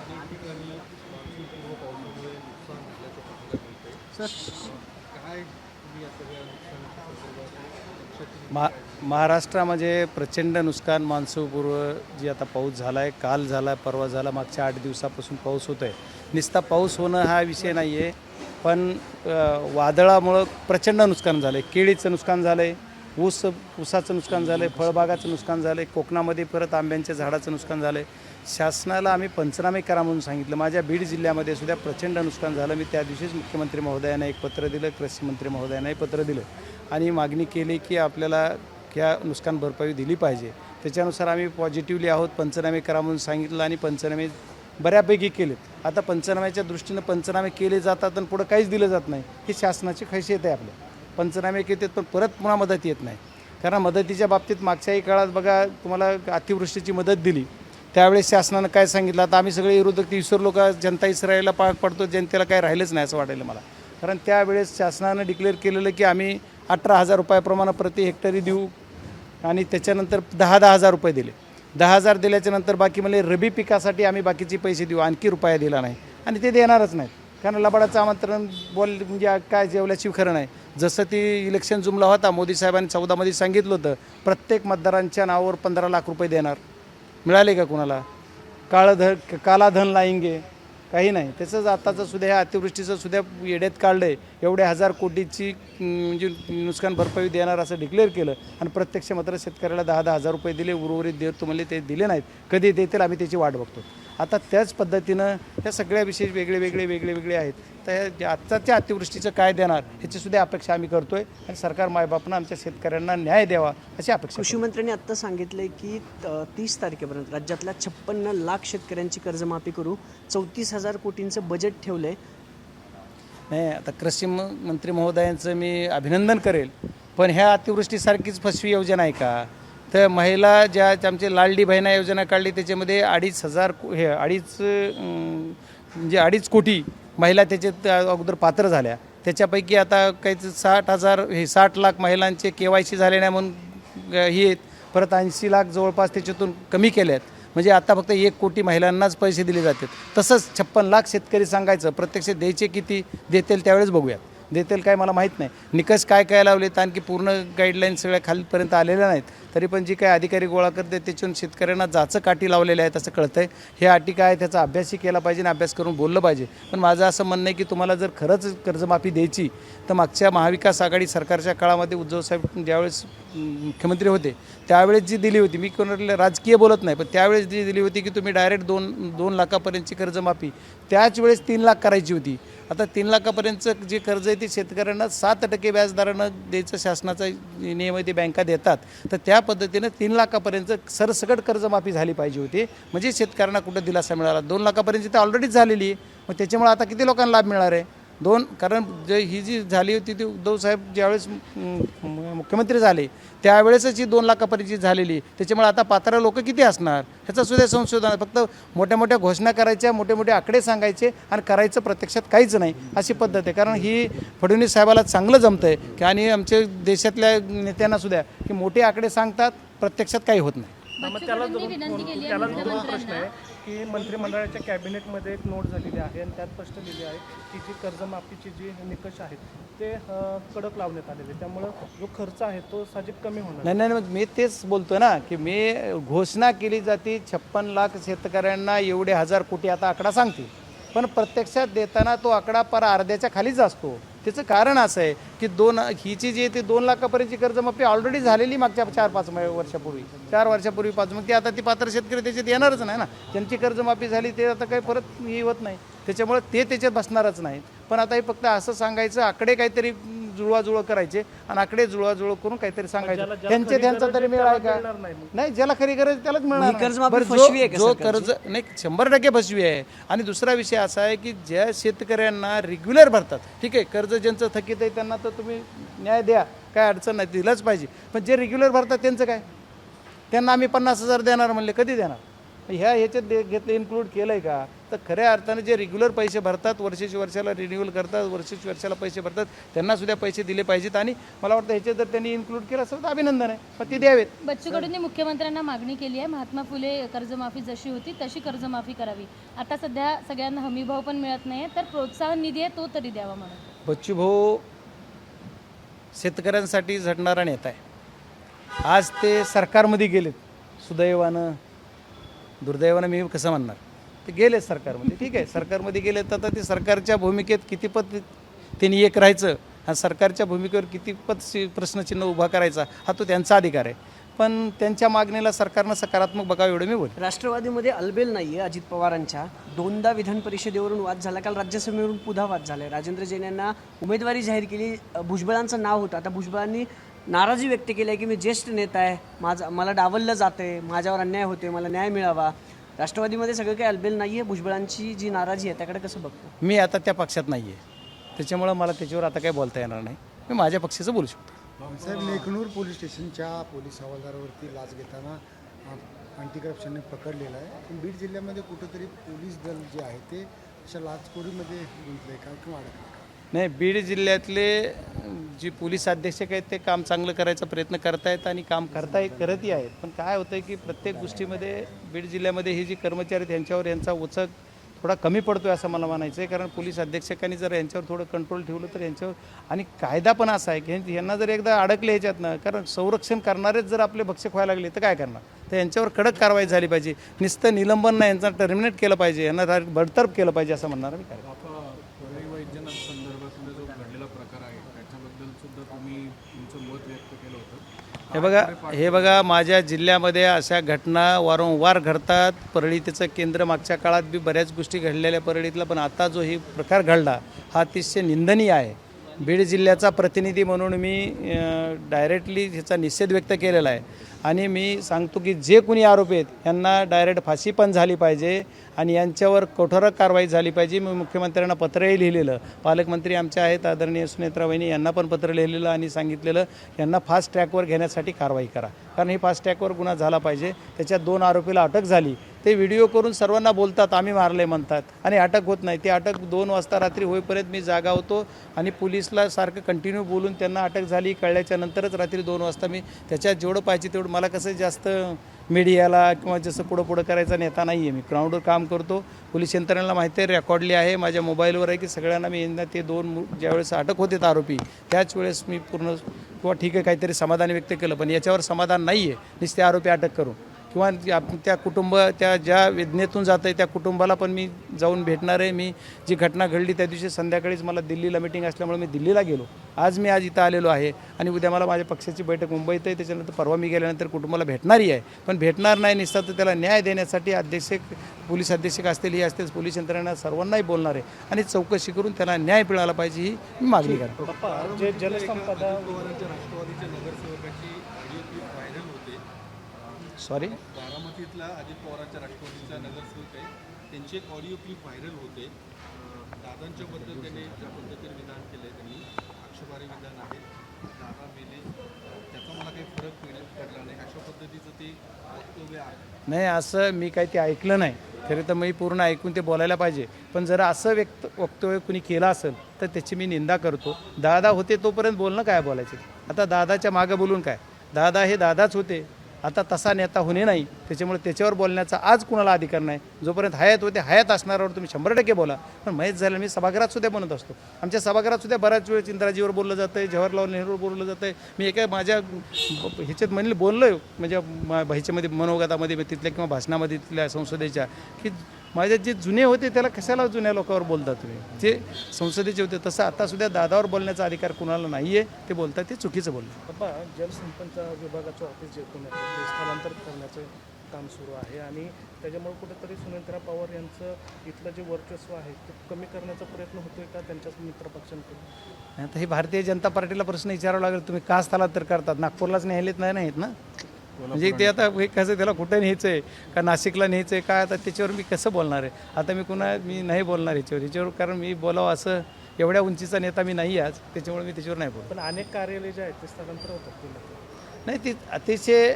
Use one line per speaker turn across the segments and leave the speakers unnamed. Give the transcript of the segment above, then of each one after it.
अनेक ठिकाणी मान्सूनपूर्व पावसामुळे नुकसान झाल्याचं पाहायला मिळतंय. काय तुम्ही या सगळ्या नुकसानाच्या संदर्भात लक्षात घेऊन काय
महाराष्ट्रामध्ये प्रचंड नुकसान मान्सूनपूर्व जी आता पाऊस झाला आहे, काल झाला, परवा झाला, मागच्या 8 दिवसापासून पाऊस होतो आहे. नुसता पाऊस होणं हा विषय नाही आहे, पण वादळामुळं प्रचंड नुकसान झालं आहे. केळीचं नुकसान झालं आहे, ऊसाचं नुकसान झालं आहे, फळबागाचं नुकसान झालं आहे, कोकणामध्ये परत आंब्यांच्या झाडाचं नुकसान झालं आहे. शासनाला आम्ही पंचनामे करा म्हणून सांगितलं. माझ्या बीड जिल्ह्यामध्ये सुद्धा प्रचंड नुकसान झालं. मी त्या दिवशीच मुख्यमंत्री महोदयांना एक पत्र दिलं, कृषी मंत्री महोदयांना एक पत्र दिलं आणि मागणी केली की आपल्याला ह्या नुकसान भरपाई दिली पाहिजे. त्याच्यानुसार आम्ही पॉझिटिव्हली आहोत. पंचनामे करा म्हणून सांगितलं आणि पंचनामे बऱ्यापैकी केलेत. आता पंचनाम्याच्या दृष्टीनं पंचनामे केले जातात आणि पुढं काहीच दिलं जात नाही. ही शासनाची खैसियत आहे. आपल्या पंचनामे केलेत पण परत पुन्हा मदत येत नाही. कारण मदतीच्या बाबतीत मागच्याही काळात बघा, तुम्हाला अतिवृष्टीची मदत दिली त्यावेळेस शासनानं काय सांगितलं. आता आम्ही सगळे विरोधक लोक जनता इसरायला पाग पडतो, जनतेला काय राहिलंच नाही असं वाटायला मला. कारण त्यावेळेस शासनानं डिक्लेअर केलेलं की आम्ही 18,000 रुपयाप्रमाणे प्रति हेक्टरी देऊ आणि त्याच्यानंतर 10,000 रुपये दिले. 10,000 दिल्याच्यानंतर बाकी म्हणजे रबी पिकासाठी आम्ही बाकीचे पैसे देऊ, आणखी रुपया दिला नाही आणि ते देणारच नाहीत. कारण लबाडाचं आमंत्रण म्हणजे काय जेवल्याची खरं नाही. जसं ती इलेक्शन जुमला होता, मोदी साहेबांनी 14मध्ये सांगितलं होतं प्रत्येक मतदारांच्या नावावर 15 लाख रुपये देणार. मिळाले का कुणाला? काला धन लाईंगे, काही नाही. त्याचंच आताचं सुद्धा ह्या अतिवृष्टीचं सुद्धा येड्यात काढलं आहे. एवढे 1000 कोटीची म्हणजे नुकसान भरपाई देणार असं डिक्लेअर केलं आणि प्रत्यक्ष मात्र शेतकऱ्याला 10,000 रुपये दिले. उर्वरित देतो म्हणले ते दिले नाहीत. कधी देतील आम्ही त्याची वाट बघतो. आता त्याच पद्धतीनं ह्या सगळ्या विषय वेगळे आहेत. तर आत्ताच्या अतिवृष्टीचं काय देणार ह्याचीसुद्धा अपेक्षा आम्ही करतो आहे आणि सरकार मायबापनं आमच्या शेतकऱ्यांना न्याय द्यावा अशी अपेक्षा.
कृषीमंत्र्यांनी आत्ता सांगितलं की 30 तारखेपर्यंत राज्यातल्या 56 लाख शेतकऱ्यांची कर्जमाफी करू. 34,000 कोटींचं बजेट ठेवलं आहे.
नाही, आता कृषी मंत्री महोदयांचं मी अभिनंदन करेल, पण ह्या अतिवृष्टीसारखीच फसवी योजना आहे का? तर महिला ज्या आमची लाडली बहिणा योजना काढली त्याच्यामध्ये 2.5 कोटी महिला त्याच्यात अगोदर पात्र झाल्या. त्याच्यापैकी आता काही 60 लाख महिलांचे KYC झाले नाही म्हणून हे आहेत. परत 80 लाख जवळपास त्याच्यातून कमी केले आहेत. म्हणजे आता फक्त 1 कोटी महिलांनाच पैसे दिले जातात. तसंच 56 लाख शेतकरी सांगायचं, प्रत्यक्ष द्यायचे किती देतील त्यावेळेस बघूयात. देतील काय मला माहीत नाही. निकष काय लावलेत आणखी पूर्ण गाईडलाईन सगळ्या खालीपर्यंत आलेल्या नाहीत. तरी पण जी काही अधिकारी गोळा करते त्याच्यातून शेतकऱ्यांना जाचं काठी लावलेले आहेत असं कळतं आहे. हे अटी काय त्याचा अभ्यासही केला पाहिजे आणि अभ्यास करून बोललं पाहिजे. पण माझं असं म्हणणं आहे की तुम्हाला जर खरंच कर्जमाफी द्यायची तर मागच्या महाविकास आघाडी सरकारच्या काळामध्ये उद्धवसाहेब ज्यावेळेस मुख्यमंत्री होते त्यावेळेस जी दिली होती, मी कोणाला राजकीय बोलत नाही, पण त्यावेळेस जी दिली होती की तुम्ही डायरेक्ट 2 लाखापर्यंतची कर्जमाफी त्याच वेळेस 3 लाख करायची होती. आता 3 लाखापर्यंतचं जे कर्ज आहे ते शेतकऱ्यांना 7% व्याजदरानं द्यायचं शासनाचा नियम आहे, ते बँका देतात. तर त्या पद्धतीनं 3 लाखापर्यंत सरसकट कर्जमाफी झाली पाहिजे होती. म्हणजे शेतकऱ्यांना कुठं दिलासा मिळाला. 2 लाखापर्यंत तर ऑलरेडीच झालेली आहे. मग त्याच्यामुळे आता किती लोकांना लाभ मिळणार आहे? कारण ही जी झाली होती ती उद्धवसाहेब ज्यावेळेस मुख्यमंत्री झाले त्यावेळेसच ही 2 लाखापर्यंतची झालेली. त्याच्यामुळे आता पात्र लोक किती असणार ह्याचं सुद्धा संशोधन. फक्त मोठ्या घोषणा करायच्या, मोठे आकडे सांगायचे आणि करायचं प्रत्यक्षात काहीच नाही अशी पद्धत आहे. कारण ही फडणवीस साहेबाला चांगलं जमतं आहे की आणि आमच्या देशातल्या नेत्यांना सुद्धा की मोठे आकडे सांगतात, प्रत्यक्षात काही होत नाही.
त्याला प्रश्न आहे की मंत्रिमंडळाच्या कॅबिनेटमध्ये एक नोट झालेली आहे आणि त्यात स्पष्ट लिहिले आहे की जी कर्जमाफीचे जे निकष आहेत ते कडक लावण्यात आलेले. त्यामुळं जो खर्च आहे तो साहजिक कमी होणार.
नाही, मग मी तेच बोलतो ना की मी घोषणा केली जाते 56 लाख शेतकऱ्यांना एवढे 1000 कोटी आता आकडा सांगते, पण प्रत्यक्षात देताना तो आकडा पर अर्ध्याच्या खालीच असतो. त्याचं कारण असं आहे की हिची जी ते 2 लाखापर्यंतची कर्जमाफी ऑलरेडी झालेली मागच्या 4-5 वर्षापूर्वी 4 वर्षापूर्वीपासून. मग ते आता ती पात्र शेतकरी त्याच्यात येणारच नाही ना. ज्यांची कर्जमाफी झाली ते आता काही परत हे होत नाही, त्याच्यामुळे ते त्याच्यात बसणारच नाहीत. पण आता हे फक्त असं सांगायचं, आकडे काहीतरी जुळवाजुळव करायचे आणि आकडे जुळवाजुळव करून काहीतरी सांगायचं. त्यांचा तरी मिळ आहे का? नाही, ज्याला खरी गरज त्यालाच मिळणार. जो कर्ज नाही 100% फसवी आहे. आणि दुसरा विषय असा आहे की ज्या शेतकऱ्यांना रेग्युलर भरतात, ठीक आहे, कर्ज ज्यांचं थकीत आहे त्यांना तर तुम्ही न्याय द्या, काय अडचण नाही, दिलंच पाहिजे. पण जे रेग्युलर भरतात त्यांचं काय? त्यांना आम्ही 50,000 देणार म्हणले, कधी देणार? ह्याच्यात घेतलं इन्क्लूड केलं आहे का? तर खऱ्या अर्थानं जे रेग्युलर पैसे भरतात, वर्षाची वर्षाला रिन्युअल करतात, वर्षाची वर्षाला पैसे भरतात, त्यांनासुद्धा पैसे दिले पाहिजेत. आणि मला वाटतं ह्याच्यात जर त्यांनी इन्क्लूड केलं असेल तर अभिनंदन आहे, पण ते द्यावेत.
बच्चू कडूंनी मुख्यमंत्र्यांना मागणी केली आहे, महात्मा फुले कर्जमाफी जशी होती तशी कर्जमाफी करावी. आता सध्या सगळ्यांना हमीभाव पण मिळत नाही, तर प्रोत्साहन निधी आहे तो तरी द्यावा म्हणून.
बच्चूभाऊ शेतकऱ्यांसाठी झटणारा नेता आहे. आज ते सरकारमध्ये गेलेत, सुदैवानं दुर्दैवानं मी कसं म्हणणार, ते गेले सरकारमध्ये. ठीक आहे, सरकारमध्ये गेले तर आता ते सरकारच्या भूमिकेत कितीपत त्यांनी एक राहायचं, हा सरकारच्या भूमिकेवर कितीपत प्रश्नचिन्ह उभा करायचा हा तो त्यांचा अधिकार आहे. पण त्यांच्या मागणीला सरकारनं सकारात्मक बघावं एवढं मी बोल.
राष्ट्रवादीमध्ये अलबेल नाही आहे अजित पवारांच्या. दोनदा विधान परिषदेवरून वाद झाला, काल राज्यसभेवरून पुन्हा वाद झाला आहे. राजेंद्र जैन यांना उमेदवारी जाहीर केली, भुजबळांचं नाव होतं. आता भुजबळांनी नाराजी व्यक्त केली आहे की मी ज्येष्ठ नेता आहे, मला डावललं जाते, माझ्यावर अन्याय होते, मला न्याय मिळावा. राष्ट्रवादीमध्ये सगळं काही अलबेल नाही आहे. भुजबळांची जी नाराजी आहे त्याकडे कसं बघतो?
मी आता त्या पक्षात नाही आहे, त्याच्यामुळं मला त्याच्यावर आता काही बोलता येणार नाही. मी माझ्या पक्षाचं बोलू शकतो.
साहेब, लेखनूर पोलीस स्टेशनच्या पोलीस हवालदारावरती लाच घेताना अँटी करप्शनने पकडलेलं आहे. पण बीड जिल्ह्यामध्ये कुठंतरी पोलीस दल जे आहे ते अशा लाचखोरीमध्ये गुंतलं आहे का किंवा अडकलं का?
नाही, बीड जिल्ह्यातले जे पोलीस अधीक्षक आहेत ते काम चांगलं करायचा प्रयत्न करतायत आणि काम करतही आहेत. पण काय होतं आहे की प्रत्येक गोष्टीमध्ये बीड जिल्ह्यामध्ये हे जे कर्मचारी आहेत यांच्यावर यांचा उचक थोडा कमी पडतो आहे असं मला म्हणायचं आहे. कारण पोलीस अधीक्षकांनी जर यांच्यावर थोडं कंट्रोल ठेवलं तर यांच्यावर, आणि कायदा पण असा आहे की यांना जर एकदा अडकले ह्याच्यातनं, कारण संरक्षण करणारेच जर आपले भक्षक व्हायला लागले तर काय करणार? तर यांच्यावर कडक कारवाई झाली पाहिजे. नुसतं निलंबन नाही, यांचा टर्मिनेट केलं पाहिजे, यांना बडतर्फ केलं पाहिजे असं म्हणणार मी. काय
वैद्यनाथ संदर्भातला जो घडलेला प्रकार आहे त्याच्याबद्दल सुद्धा तुम्ही तुमचं मत व्यक्त केलं होतं.
हे बघा माझ्या जिल्ह्यामध्ये अशा घटना वारंवार घडतात. परळी त्याचं केंद्र, मागच्या काळात बी बऱ्याच गोष्टी घडलेल्या परळीतला, पण आता जो ही प्रकार घडला हा अतिशय निंदनीय आहे. बीड जिल्ह्याचा प्रतिनिधी म्हणून मी डायरेक्टली ह्याचा निषेध व्यक्त केलेला आहे. आणि मी सांगतो की जे कोणी आरोपी आहेत यांना डायरेक्ट फाशी पण झाली पाहिजे आणि यांच्यावर कठोर कारवाई झाली पाहिजे. मी मुख्यमंत्र्यांना पत्रही लिहिलेलं, पालकमंत्री आमच्या आहेत आदरणीय सुनेत्रा वहिनी, यांना पण पत्र लिहिलेलं आणि सांगितलेलं यांना फास्ट ट्रॅकवर घेण्यासाठी कारवाई करा. कारण ही फास्ट ट्रॅकवर गुन्हा झाला पाहिजे. त्याच्यात 2 आरोपीला अटक झाली, ते व्हिडिओ करून सर्वांना बोलतात आम्ही मारले म्हणतात आणि अटक होत नाही. ती अटक 2 वाजता रात्री होईपर्यंत मी जागा होतो आणि पोलिसला सारखं कंटिन्यू बोलून त्यांना अटक झाली कळल्याच्या नंतरच रात्री 2 वाजता मी त्याच्यात जेवढं पाहिजे तेवढं, मला कसं जास्त मीडियाला किंवा जसं पुढं करायचा नेता नाही आहे. मी ग्राउंडवर काम करतो, पोलीस यंत्रणेला माहिती आहे, रेकॉर्डली आहे, माझ्या मोबाईलवर आहे की सगळ्यांना मी ते 2 ज्यावेळेस अटक होते आरोपी त्याच वेळेस मी पूर्ण किंवा ठीक आहे काहीतरी समाधान व्यक्त केलं. पण याच्यावर समाधान नाही आहे नुसते आरोपी अटक करून. किंवा त्या कुटुंब, त्या ज्या वेदनेतून जात आहे त्या कुटुंबाला पण मी जाऊन भेटणार आहे. मी जी घटना घडली त्या दिवशी संध्याकाळीच मला दिल्लीला मिटिंग असल्यामुळे मी दिल्लीला गेलो. आज इथं आलेलो आहे आणि उद्या मला माझ्या पक्षाची बैठक मुंबईत आहे. त्याच्यानंतर परवा मी गेल्यानंतर कुटुंबाला भेटणारही आहे. पण भेटणार नाही निसतं तर त्याला न्याय देण्यासाठी पोलीस अधीक्षक असतील, ही असतील, पोलीस यंत्रणा सर्वांनाही बोलणार आहे आणि चौकशी करून त्याला न्याय मिळाला पाहिजे ही मी मागणी करतो.
जे जलसंपदा
राष्ट्रवादीच्या नगरसेवकाची ऑडिओ क्लिप व्हायरल होते.
सॉरी,
बारामतीतला अजित पवारांच्या राष्ट्रवादीचा नगरसेवक आहे, त्यांची एक ऑडिओ क्लिप व्हायरल होते. दादांच्या बद्दल त्यांनी ज्या पद्धतीने विधान केले, त्यांनी आक्षेपार्ह विधान आहे, दादा मेले, त्याचा मला काही फरक पडला नाही, अशा पद्धतीचं ते वक्तव्य आहे.
नाही, असं मी काही ते ऐकलं नाही. खरं तर मी पूर्ण ऐकून ते बोलायला पाहिजे. पण जर असं वक्तव्य कुणी केलं असेल तर त्याची मी निंदा करतो. दादा होते तोपर्यंत बोलणं काय बोलायचे, आता दादाच्या मागं बोलून काय, दादा हे दादाच होते, आता तसा नेता होणे नाही. त्याच्यामुळे त्याच्यावर बोलण्याचा आज कुणाला अधिकार नाही. जोपर्यंत हयात होते, हयात असणाऱ्यावर तुम्ही 100% बोला. पण माहीत झालं, मी सभागृहात सुद्धा बनत असतो. आमच्या सभागृहात सुद्धा बऱ्याच वेळेस इंदिराजीवर बोललं जातं आहे, जवाहरलाल नेहरूवर बोललं जातं आहे. मी एका माझ्या ह्याच्यात म्हणलं बोललो आहे, म्हणजे ह्याच्यामध्ये मनोगतामध्ये तिथल्या किंवा भाषणामध्ये तिथल्या संसदेच्या, की माझे जे जुने होते त्याला कशाला जुन्या लोकांवर बोलता तुम्ही, जे संसदेचे होते. तसं आतासुद्धा दादावर बोलण्याचा अधिकार कुणाला नाही आहे. ते बोलतात ते चुकीचं बोललं.
बाबा, जलसंपदा विभागाचं ऑफिस जे पुण्यात आहे ते स्थलांतरित करण्याचं काम सुरू आहे आणि त्याच्यामुळे कुठेतरी सुनेत्रा पवार यांचं इथलं जे वर्चस्व आहे ते कमी करण्याचा प्रयत्न होतोय का त्यांच्याच मित्रपक्षांकडून?
आता हे भारतीय जनता पार्टीला प्रश्न विचारावा लागेल, तुम्ही का स्थलांतर करतात? नागपूरलाच न्यायलेत नाहीत ना, म्हणजे ते आता हे कसं, त्याला कुठं न्यायचं आहे का नाशिकला न्यायचं आहे काय, आता त्याच्यावर मी कसं बोलणार आहे? आता मी नाही बोलणार ह्याच्यावर, कारण मी बोलावं असं एवढ्या उंचीचा नेता मी नाही आज, त्याच्यामुळे मी त्याच्यावर नाही बोलतो.
पण अनेक कार्यालय जे आहेत ते स्थलांतर होतात पुण्यात.
नाही, ती अतिशय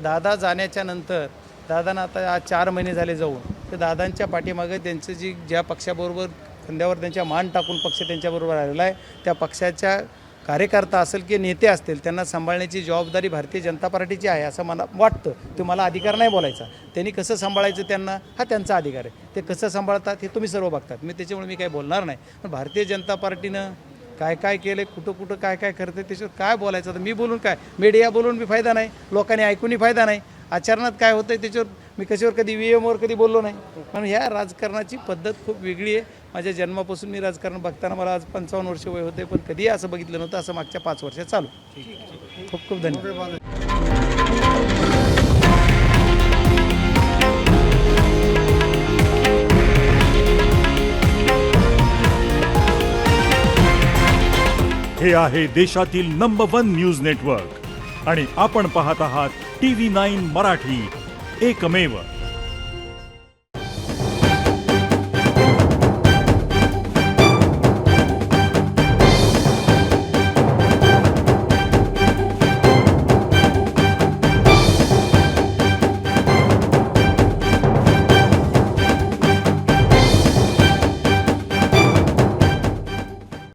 दादा जाण्याच्या नंतर दादांना आता आज 4 महिने झाले जाऊन, तर दादांच्या पाठीमागे त्यांचं जी ज्या पक्षाबरोबर खांद्यावर त्यांच्या मान टाकून पक्ष त्यांच्याबरोबर आलेला आहे, त्या पक्षाच्या कार्यकर्ता असेल की नेते असतील, त्यांना सांभाळण्याची जबाबदारी भारतीय जनता पार्टीची आहे असं मला वाटतं. ते मला अधिकार नाही बोलायचा. त्यांनी कसं सांभाळायचं त्यांना हा त्यांचा अधिकार आहे. ते कसं सांभाळतात हे तुम्ही सर्व बघतात. त्याच्यामुळे मी काही बोलणार नाही. पण भारतीय जनता पार्टीनं काय काय केलं, कुठं काय काय करते त्याच्यावर काय बोलायचं. तर मी बोलून काय, मीडिया बोलून बी फायदा नाही, लोकांनी ऐकूनही फायदा नाही. आचरणात काय होतं आहे त्याच्यावर मी कशावर कधी VM कधी बोललो नाही. पण ह्या राजकारणाची पद्धत खूप वेगळी आहे. माझ्या जन्मापासून मी राजकारण बघताना मला आज 55 वर्ष वय होते, पण कधीही असं बघितलं नव्हतं असं मागच्या 5 वर्षात चालू. खूप खूप धन्यवाद.
हे आहे देशातील नंबर 1 न्यूज नेटवर्क आणि आपण पाहत आहात TV9 मराठी, एकमेव.